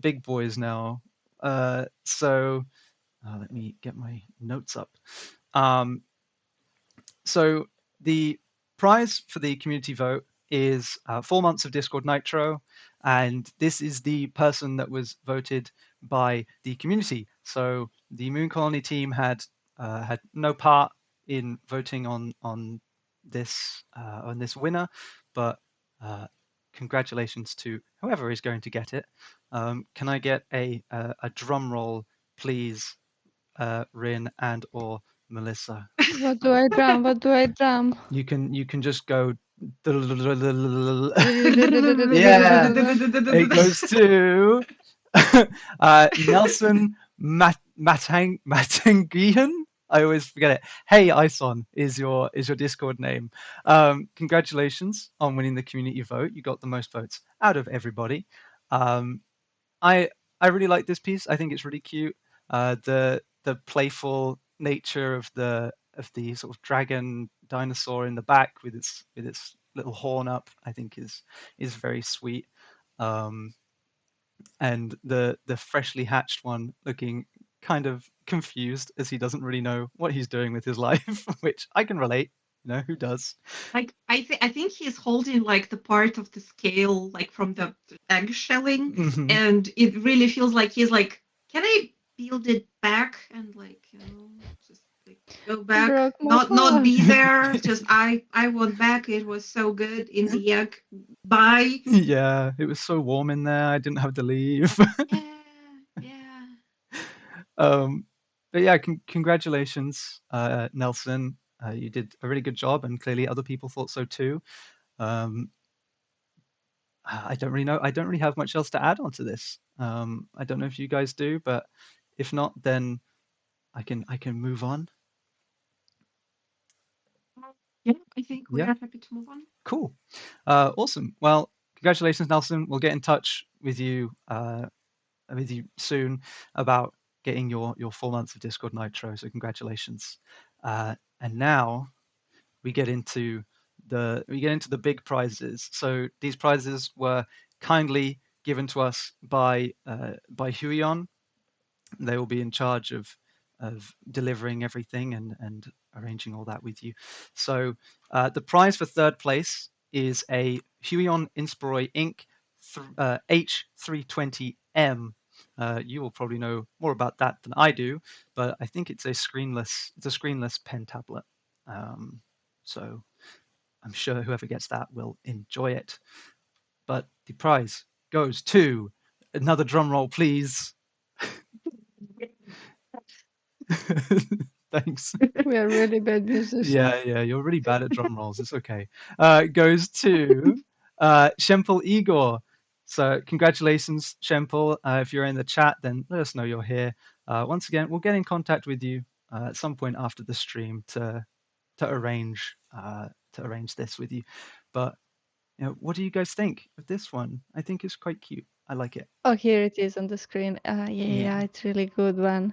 big boys now. Let me get my notes up. Um, so the prize for the community vote is 4 months of Discord Nitro, and this is the person that was voted by the community. So the Mooncolony team had no part in voting on this winner, but congratulations to whoever is going to get it. Can I get a drum roll, please, Rin and or Melissa? What do I drum? What do I drum? You can just go. Yeah, it goes to Nelson Matangian. I always forget it. Hey, Ison is your Discord name. Congratulations on winning the community vote. You got the most votes out of everybody. Um, I I really like this piece. I think it's really cute. The playful nature of the sort of dragon dinosaur in the back with its little horn up, I think is very sweet. Um, and the freshly hatched one looking kind of confused as he doesn't really know what he's doing with his life, which I can relate. Who does? Like I think he's holding like the part of the scale like from the egg shelling, Mhm. and it really feels like he's like, can I build it back and like just like go back, Broke my not be phone. there. Just I want back. It was so good in the egg. Bye. Yeah, it was so warm in there. I didn't have to leave. Yeah. But yeah, congratulations, Nelson. You did a really good job, and clearly other people thought so too. Um, I don't really know. I don't really have much else to add on to this. I don't know if you guys do, but if not, then I can move on. Yeah, I think we Yeah, are happy to move on. cool. Awesome. Well, congratulations, Nelson. We'll get in touch with you soon about getting your 4 months of Discord Nitro. So congratulations. And now we get into the big prizes. So these prizes were kindly given to us by Huion. They will be in charge of delivering everything and arranging all that with you. So the prize for third place is a Huion Inspiroi Inc. H320M. You will probably know more about that than I do, but I think it's a screenless pen tablet. So I'm sure whoever gets that will enjoy it. But the prize goes to another drum roll, please. Thanks. We are really bad musicians. Yeah, you're really bad at drum rolls. It's okay. Goes to Shempel Igor. So congratulations, Shempel. If you're in the chat, then let us know you're here. Once again, we'll get in contact with you at some point after the stream to arrange this with you. But what do you guys think of this one? I think it's quite cute. I like it. Oh, here it is on the screen. Yeah, Yeah. it's really good one.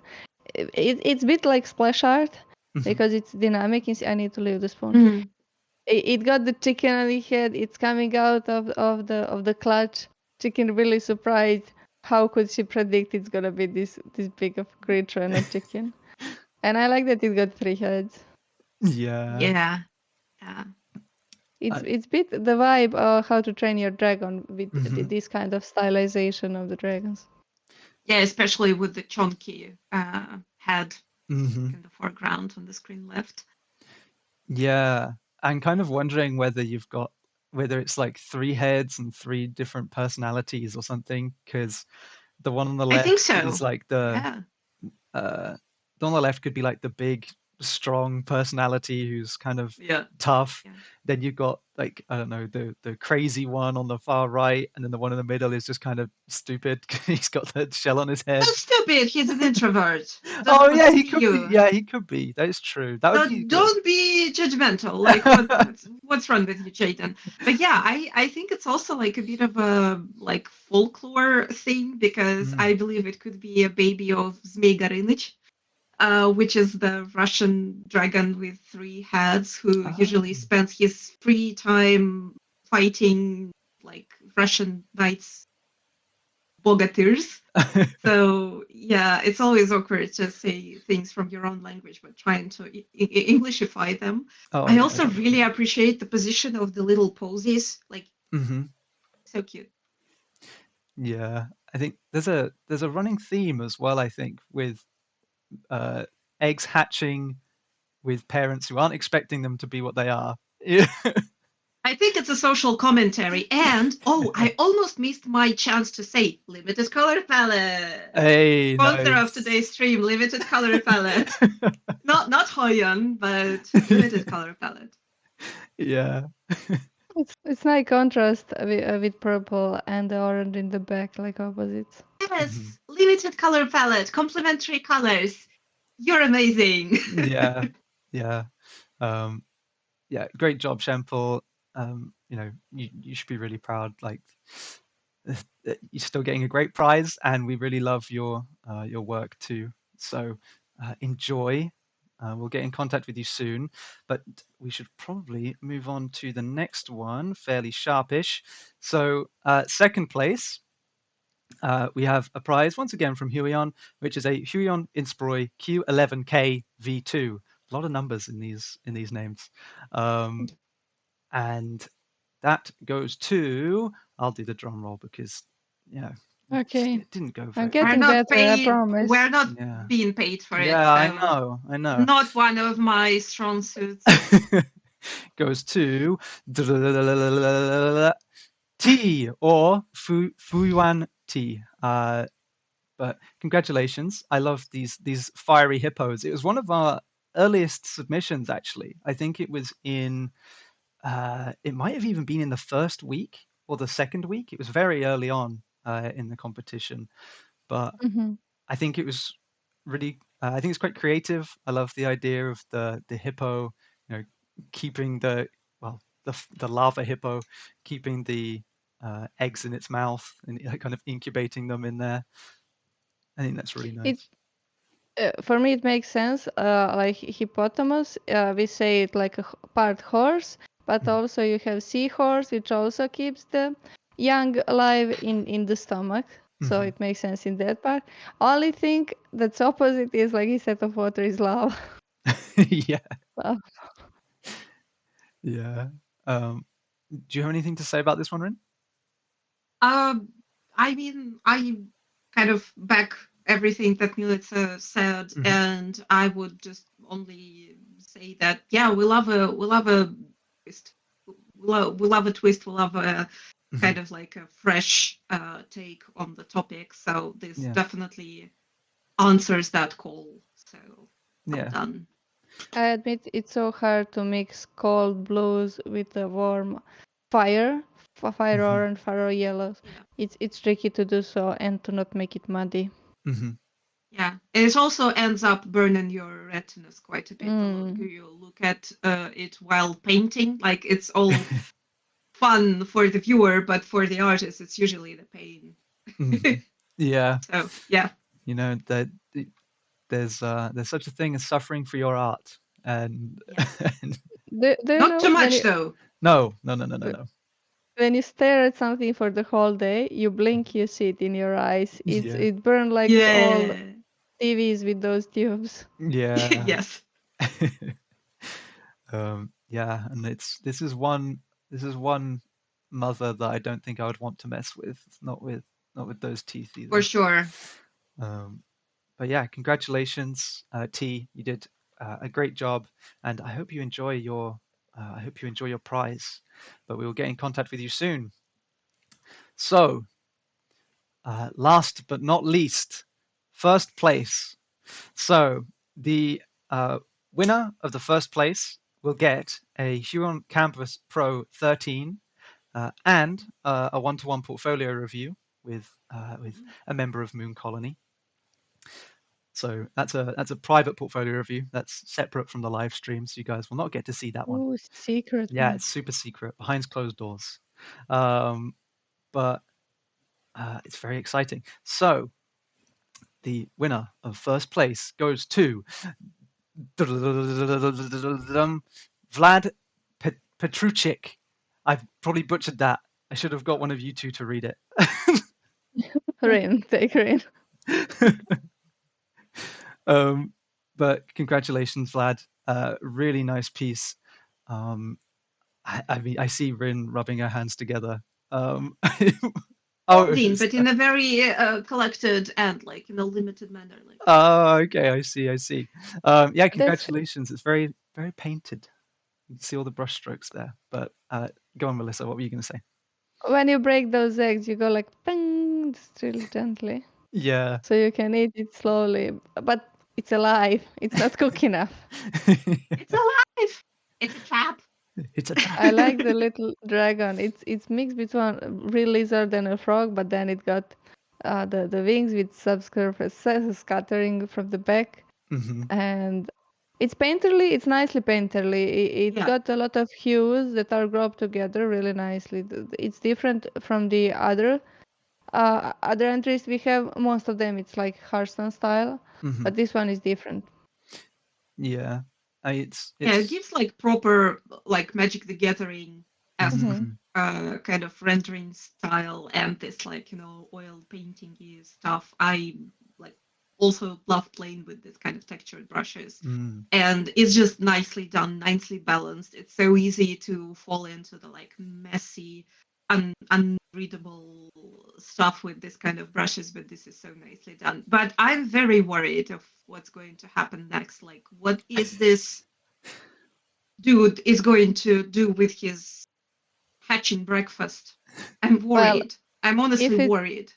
It's a bit like splash art Mhm. because it's dynamic. I need to leave the spoon. Mm. It got the chicken on the head. It's coming out of the clutch. Chicken really surprised. How could she predict it's gonna be this big of creature and a chicken? And I like that it got 3 heads. Yeah. Yeah. It's bit the vibe of How to Train Your Dragon with Mhm. this kind of stylization of the dragons. Yeah, especially with the chunky head Mhm. in the foreground on the screen left. Yeah. I'm kind of wondering whether it's like 3 heads and 3 different personalities or something, because the one on the I think left so. is like Yeah. the one on the left could be like the big, strong personality who's kind of Yeah. tough. Yeah. Then you've got like, I don't know, the crazy one on the far right, and then the one in the middle is just kind of stupid. He's got the shell on his head. Not stupid. He's an introvert. Doesn't Oh want yeah, to he see could you. be. Yeah, he could be. That is true. That would be good. Don't be judgmental. Like what's wrong with you, Jaden? But yeah, I think it's also like a bit of a like folklore thing because I believe it could be a baby of Zmei Gorыныch, which is the Russian dragon with 3 heads who usually spends his free time fighting like Russian knights bogatyrs. So yeah, it's always awkward to say things from your own language, but trying to Englishify them. I also really appreciate the position of the little posies, like so cute. Yeah, I think there's a running theme as well. I think with eggs hatching with parents who aren't expecting them to be what they are. Yeah. I think it's a social commentary. And I almost missed my chance to say limited color palette. Hey, Sponsor nice. of today's stream, limited color palette. not Hoyon, but limited color palette. Yeah. It's nice contrast with purple and the orange in the back, like opposites. Yes, limited color palette, complementary colors. You're amazing. Yeah. Yeah, great job, Shempel. You should be really proud. Like, you're still getting a great prize, and we really love your work too. So enjoy. We'll get in contact with you soon, but we should probably move on to the next one fairly sharpish. So second place We have a prize once again from Huion, which is a Huion Insproi Q11K V2. A lot of numbers in these names, and that goes to. I'll do the drum roll because Okay. it didn't go I'm very. getting better, I promise. We're not Yeah. being paid for it. Yeah, So I know. not one of my strong suits. Goes to T or Fuyuan T. But congratulations! I love these fiery hippos. It was one of our earliest submissions, actually. I think it was in. It might have even been in the first week or the second week. It was very early on in the competition, but Mhm. I think it was really. I think it's quite creative. I love the idea of the hippo, keeping the lava hippo, keeping the eggs in its mouth and kind of incubating them in there. I think that's really nice. For me, it makes sense. Like hippopotamus, we say it like a part horse, but also you have seahorse, which also keeps the young alive in the stomach. So it makes sense in that part. Only thing that's opposite is like instead of water is lava. Yeah. Lava. Yeah. Do you have anything to say about this one, Rin? I mean, I kind of back everything that Milica said, and I would just only say that we love a twist. We love a twist. We love a kind of like a fresh take on the topic. So this definitely answers that call. So well done. I admit it's so hard to mix cold blues with a warm fire orange, fire yellows. Yeah. It's tricky to do so and to not make it muddy. Yeah, and it also ends up burning your retinas quite a bit the longer you look at it while painting. Like it's all fun for the viewer, but for the artist, it's usually the pain. Yeah. So yeah, that there's such a thing as suffering for your art, and, not too much though. No. When you stare at something for the whole day, you blink, you see it in your eyes. It burned like all TVs with those tubes. Yeah. Yes. Yeah, and this is one mother that I don't think I would want to mess with. Not with those teeth either. For sure. But yeah, congratulations, T. You did a great job, and I hope you enjoy your prize. But we will get in contact with you soon. So, last but not least, first place. So the winner of the first place will get a Huron Canvas Pro 13 and a one-to-one portfolio review with a member of Mooncolony. So that's a private portfolio review. That's separate from the live stream, so you guys will not get to see that one. Ooh, secret. Yeah, it's super secret, behind closed doors. But it's very exciting. So the winner of first place goes to Vlad Petruchik. I've probably butchered that. I should have got one of you two to read it. Rin, take Rin. But congratulations, Vlad. Really nice piece. I mean, I see Rin rubbing her hands together. But in a very collected and like in a limited manner. Like. Oh, okay. I see. Yeah, congratulations. It's very, very painted. You can see all the brush strokes there. But go on, Melissa. What were you going to say? When you break those eggs, you go like ping, just really gently. Yeah. So you can eat it slowly, but it's alive. It's not cooked enough. It's alive. It's a trap. It's a trap. I like the little dragon. It's mixed between a real lizard and a frog, but then it got the wings with subsurface scattering from the back, and it's painterly. It's nicely painterly. It got a lot of hues that are grouped together really nicely. It's different from the other entries we have. Most of them it's like Hearthstone style, but this one is different. Yeah. It gives like proper like Magic the Gathering essence. kind of rendering style and this like oil painting stuff. I like also love playing with this kind of textured brushes. And it's just nicely done, nicely balanced. It's so easy to fall into the like messy, unreadable stuff with this kind of brushes, but this is so nicely done. But I'm very worried of what's going to happen next. Like, what is this dude is going to do with his hatching breakfast? I'm Well, worried. I'm honestly worried.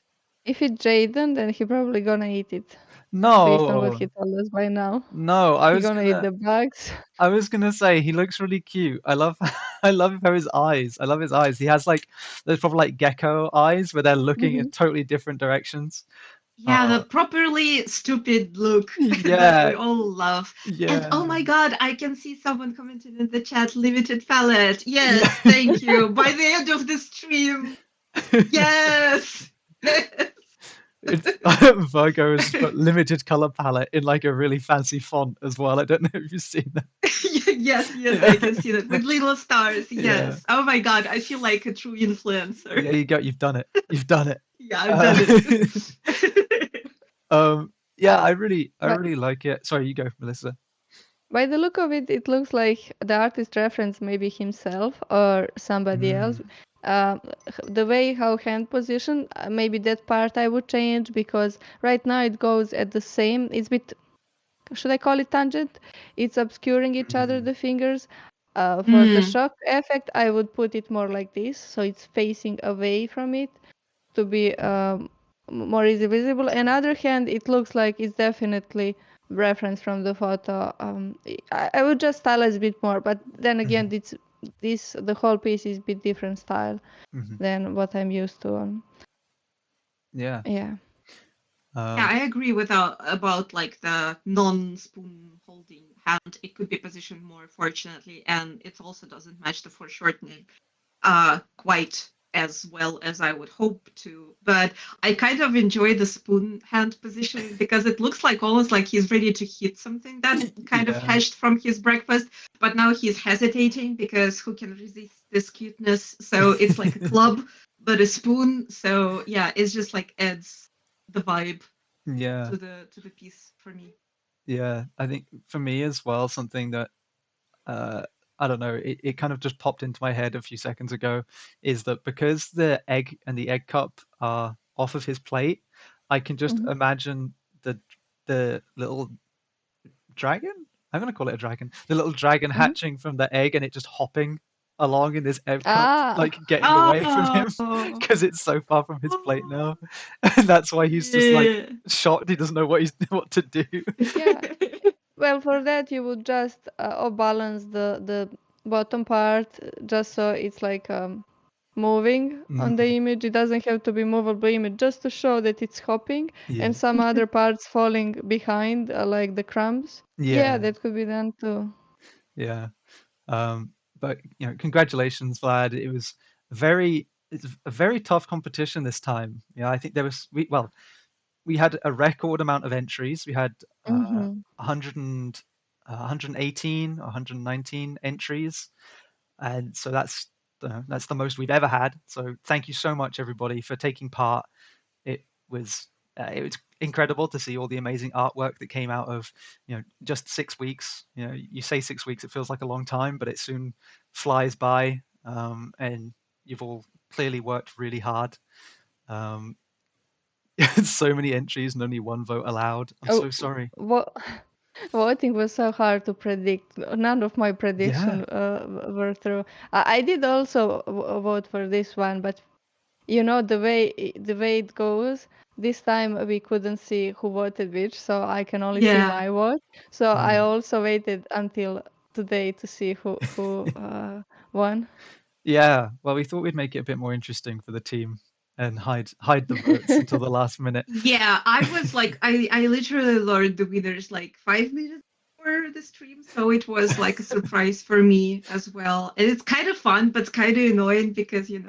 if it's Jaden, then he probably gonna eat it. Based on what No, he told us by now. no. He gonna eat the bugs. I was gonna say he looks really cute. I love I love how his eyes. I love his eyes. He has like those probably like gecko eyes where they're looking in totally different directions. Yeah, the properly stupid look that Yeah, we all love. And oh yeah, my god, I can see someone commented in the chat, limited palette. Yes, yeah. thank you. By the end of the stream. Yes. It's Virgo's got limited color palette in like a really fancy font as well. I don't know if you've seen that. Yes, I can see that with little stars. Yes. Yeah. Oh my god, I feel like a true influencer. Yeah, you go. You've done it. You've done it. Yeah, I've done it. Yeah, I really But like it. Sorry, you go, Melissa. by the look of it, it looks like the artist referenced maybe himself or somebody else. The way how hand position, maybe that part I would change, because right now it goes at the same. It's bit, should I call it tangent? It's obscuring each other, the fingers. For the shock effect, I would put it more like this, so it's facing away from it to be more easy visible. On the other hand, it looks like it's definitely reference from the photo. I would just stylize a bit more, but then again, the whole piece is a bit different style than what I'm used to. Yeah. Yeah. Yeah, I agree with about like the non-spoon holding hand. It could be positioned more, fortunately, and it also doesn't match the foreshortening quite as well as I would hope to. But I kind of enjoy the spoon hand position because it looks like almost like he's ready to hit something that kind of hatched from his breakfast, but now he's hesitating because who can resist this cuteness? So it's like a club, but a spoon. So yeah, it's just like adds the vibe to the piece for me. Yeah, I think for me as well, something that I don't know, it kind of just popped into my head a few seconds ago, is that because the egg and the egg cup are off of his plate, I can just imagine the little dragon. I'm gonna call it a dragon. The little dragon hatching from the egg and it just hopping along in this egg cup, like getting away from him because it's so far from his plate now, and that's why he's just like shocked. He doesn't know what to do. Yeah. Well, for that you would just balance the bottom part just so it's like moving on the image. It doesn't have to be movable image, just to show that it's hopping, and some other parts falling behind, like the crumbs. Yeah, that could be done too. Yeah. But congratulations, Vlad. It's a very tough competition this time. Yeah, I think we had a record amount of entries. We had 100 118 or 119 entries, and so that's the most we've ever had. So thank you so much, everybody, for taking part. It was incredible to see all the amazing artwork that came out of just 6 weeks. You say 6 weeks, it feels like a long time, but it soon flies by. And you've all clearly worked really hard. So many entries and only one vote allowed. I'm so sorry. Voting was so hard to predict. None of my predictions were true. I did also vote for this one, but the way it goes, this time we couldn't see who voted which, so I can only see my vote. So I also waited until today to see who won. Yeah, well, we thought we'd make it a bit more interesting for the team and hide the votes until the last minute. Yeah, I was like, I literally learned the winners like 5 minutes before the stream, so it was like a surprise for me as well. And it's kind of fun, but kind of annoying because you're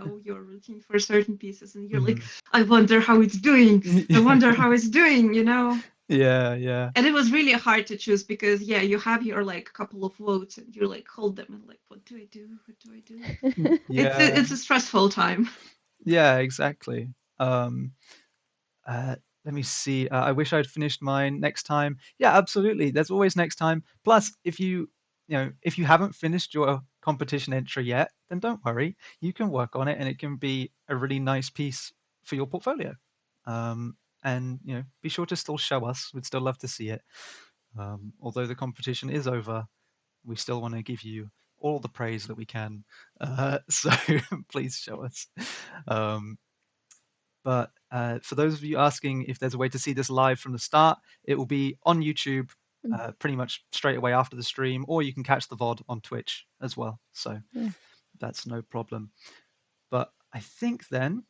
rooting for certain pieces, and you're like, I wonder how it's doing. I wonder how it's doing. Yeah. And it was really hard to choose because you have your like couple of votes and you like hold them and like, what do I do? What do I do? Yeah. It's a stressful time. Yeah, exactly. Let me see. I wish I'd finished mine next time. Yeah, absolutely. There's always next time. Plus, if if you haven't finished your competition entry yet, then don't worry. You can work on it, and it can be a really nice piece for your portfolio. And be sure to still show us. We'd still love to see it. Although the competition is over, we still want to give you all the praise that we can. So please show us. But for those of you asking if there's a way to see this live from the start, it will be on YouTube pretty much straight away after the stream, or you can catch the VOD on Twitch as well. So that's no problem. But I think then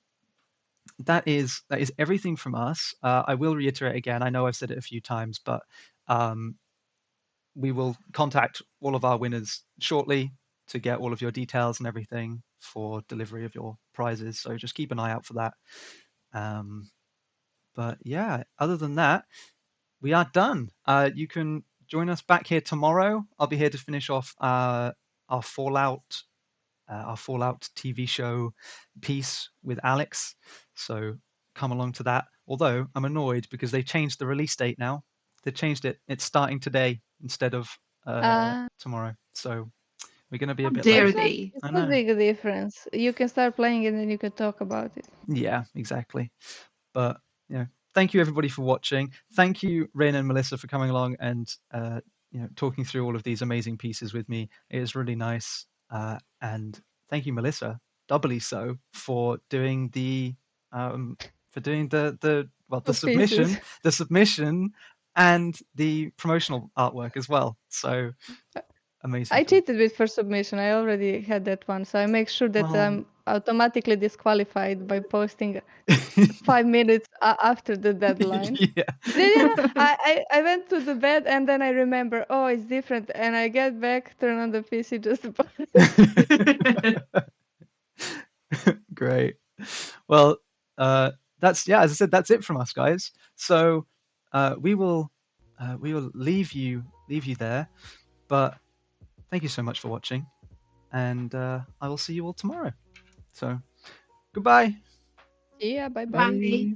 that is everything from us. I will reiterate again. I know I've said it a few times, but we will contact all of our winners shortly to get all of your details and everything for delivery of your prizes. So just keep an eye out for that. But yeah, other than that, we are done. You can join us back here tomorrow. I'll be here to finish off our Fallout TV show piece with Alex. So come along to that. Although I'm annoyed because they changed the release date now. They changed it. It's starting today instead of tomorrow. So we're going to be a How bit dare late. they? It's I not know. big a difference. You can start playing and then you can talk about it. Yeah, exactly. But thank you everybody for watching. Thank you, Rain and Melissa, for coming along and talking through all of these amazing pieces with me. It was really nice. And thank you, Melissa, doubly so, for doing the Pieces. the submission, and the promotional artwork as well. So amazing I job. cheated with first submission. I already had that one, so I make sure that Well, I'm automatically disqualified by posting 5 minutes after the deadline. yeah. Then, I went to the bed and then I remember, oh, it's different. And I get back, turn on the PC, just Great. Well, as I said, that's it from us, guys. So we will leave you there. But thank you so much for watching, and I will see you all tomorrow. So goodbye. Yeah, bye bye. Bye. Bye.